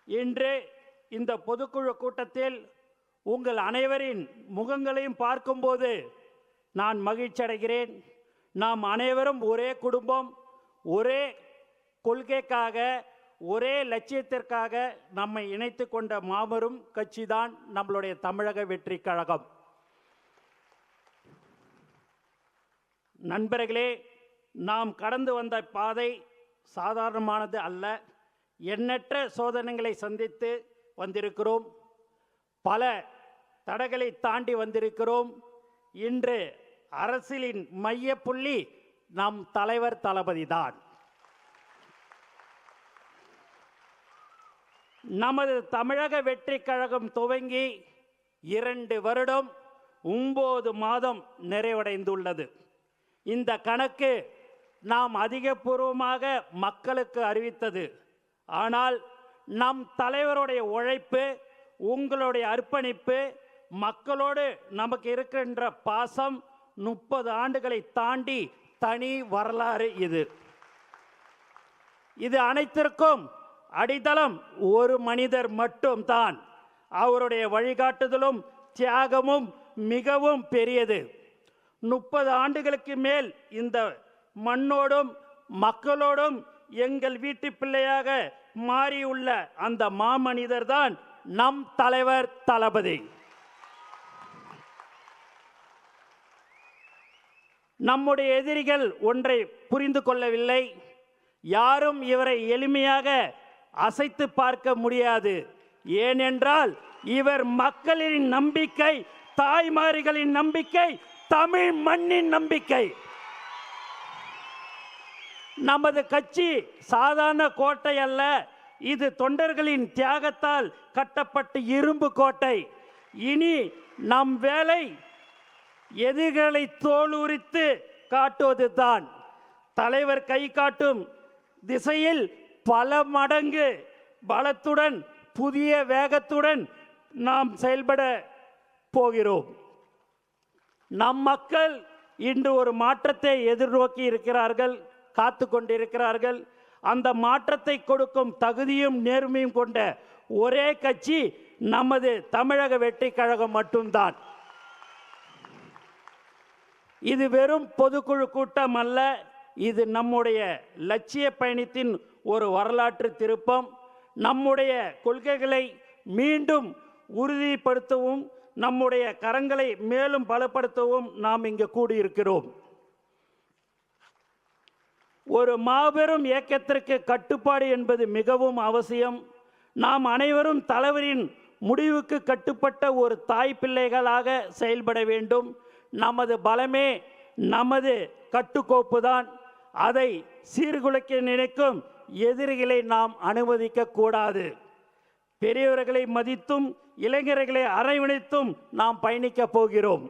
இன்று இந்த பொதுக்குழு கூட்டத்தில் உங்கள் அனைவரின் முகங்களையும் பார்க்கும்போது நான் மகிழ்ச்சி அடைகிறேன். நாம் அனைவரும் ஒரே குடும்பம், ஒரே கொள்கைக்காக, ஒரே லட்சியத்திற்காக நம்மை இணைத்து கொண்ட மாபெரும் கட்சி தான் நம்மளுடைய தமிழக வெற்றி கழகம். நண்பர்களே, நாம் கடந்து வந்த பாதை சாதாரணமானது அல்ல. எண்ணற்ற சோதனைகளை சந்தித்து வந்திருக்கிறோம். பல தடைகளை தாண்டி வந்திருக்கிறோம். இன்று அரசியலின் மைய புள்ளி நம் தலைவர் தளபதி தான். நமது தமிழக வெற்றி கழகம் துவங்கி 2 வருடம் 9 மாதம் நிறைவடைந்துள்ளது. இந்த கணக்கு நாம் அதிகபூர்வமாக மக்களுக்கு அறிவித்தது. ஆனால் நம் தலைவருடைய உழைப்பு, உங்களுடைய அர்ப்பணிப்பு, மக்களோடு நமக்கு இருக்கின்ற பாசம் 30 ஆண்டுகளை தாண்டி தனி வரலாறு. இது அனைத்திற்கும் அடித்தளம் ஒரு மனிதர் மட்டும்தான். அவருடைய வழிகாட்டுதலும் தியாகமும் மிகவும் பெரியது. 30 ஆண்டுகளுக்கு மேல் இந்த மண்ணோடும் மக்களோடும் எங்கள் வீட்டு பிள்ளையாக மாறியுள்ள அந்த மாமனிதர் தான் நம் தலைவர் தளபதி. நம்முடைய எதிரிகள் ஒன்றை புரிந்து கொள்ளவில்லை. யாரும் இவரை எளிமையாக அசைத்து பார்க்க முடியாது. ஏனென்றால் இவர் மக்களின் நம்பிக்கை, தாய்மார்களின் நம்பிக்கை, தமிழ் மண்ணின் நம்பிக்கை. நமது கட்சி சாதாரண கோட்டை அல்ல. இது தொண்டர்களின் தியாகத்தால் கட்டப்பட்ட இரும்பு கோட்டை. இனி நம் வேலை எதிரிகளை தோலுரித்து காட்டுவதுதான். தலைவர் கை காட்டும் திசையில் பல மடங்கு பலத்துடன், புதிய வேகத்துடன் நாம் செயல்பட போகிறோம். நம் மக்கள் இன்று ஒரு மாற்றத்தை எதிர்நோக்கி இருக்கிறார்கள், காத்து கொண்டிருக்கிறார்கள். அந்த மாற்றத்தை கொடுக்கும் தகுதியும் நேர்மையும் கொண்ட ஒரே கட்சி நமது தமிழக வெற்றி கழகம் மட்டும்தான். இது வெறும் பொதுக்குழு கூட்டம் அல்ல. இது நம்முடைய லட்சிய பயணத்தின் ஒரு வரலாற்று திருப்பம். நம்முடைய கொள்கைகளை மீண்டும் உறுதிப்படுத்தவும், நம்முடைய கரங்களை மேலும் பலப்படுத்தவும் நாம் இங்கு கூடியிருக்கிறோம். ஒரு மாபெரும் இயக்கத்திற்கு கட்டுப்பாடு என்பது மிகவும் அவசியம். நாம் அனைவரும் தலைவரின் முடிவுக்கு கட்டுப்பட்ட ஒரு தாய் பிள்ளைகளாக செயல்பட வேண்டும். நமது பலமே நமது கட்டுக்கோப்பு தான். அதை சீர்குலைக்க நினைக்கும் எதிரிகளை நாம் அனுமதிக்க கூடாது. பெரியவர்களை மதித்தும் இளைஞர்களை அரவணைத்தும் நாம் பயணிக்க போகிறோம்.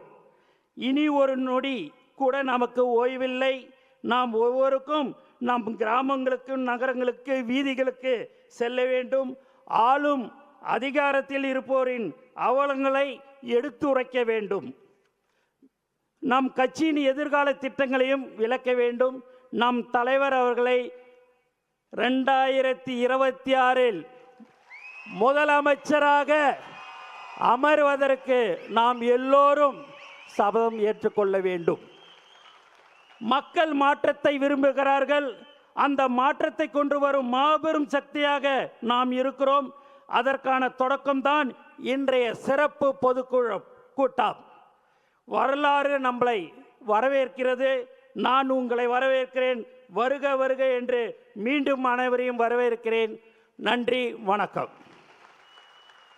இனி ஒரு நொடி கூட நமக்கு ஓய்வில்லை. நாம் ஒவ்வொருக்கும் நம் கிராமங்களுக்கு, நகரங்களுக்கு, வீதிகளுக்கு செல்ல வேண்டும். ஆளும் அதிகாரத்தில் இருப்போரின் அவலங்களை எடுத்துரைக்க வேண்டும். நம் கட்சியின் எதிர்கால திட்டங்களையும் விளக்க வேண்டும். நம் தலைவர் அவர்களை 2026 முதலமைச்சராக அமர்வதற்கு நாம் எல்லோரும் சபதம் ஏற்றுக்கொள்ள வேண்டும். மக்கள் மாற்றத்தை விரும்புகிறார்கள். அந்த மாற்றத்தை கொண்டு வரும் மாபெரும் சக்தியாக நாம் இருக்கிறோம். அதற்கான தொடக்கம்தான் இன்றைய சிறப்பு பொதுக்குழு கூட்டம். வரலாறு நம்மளை வரவேற்கிறது. நான் உங்களை வரவேற்கிறேன். வருக வருக என்று மீண்டும் அனைவரையும் வரவேற்கிறேன். நன்றி, வணக்கம்.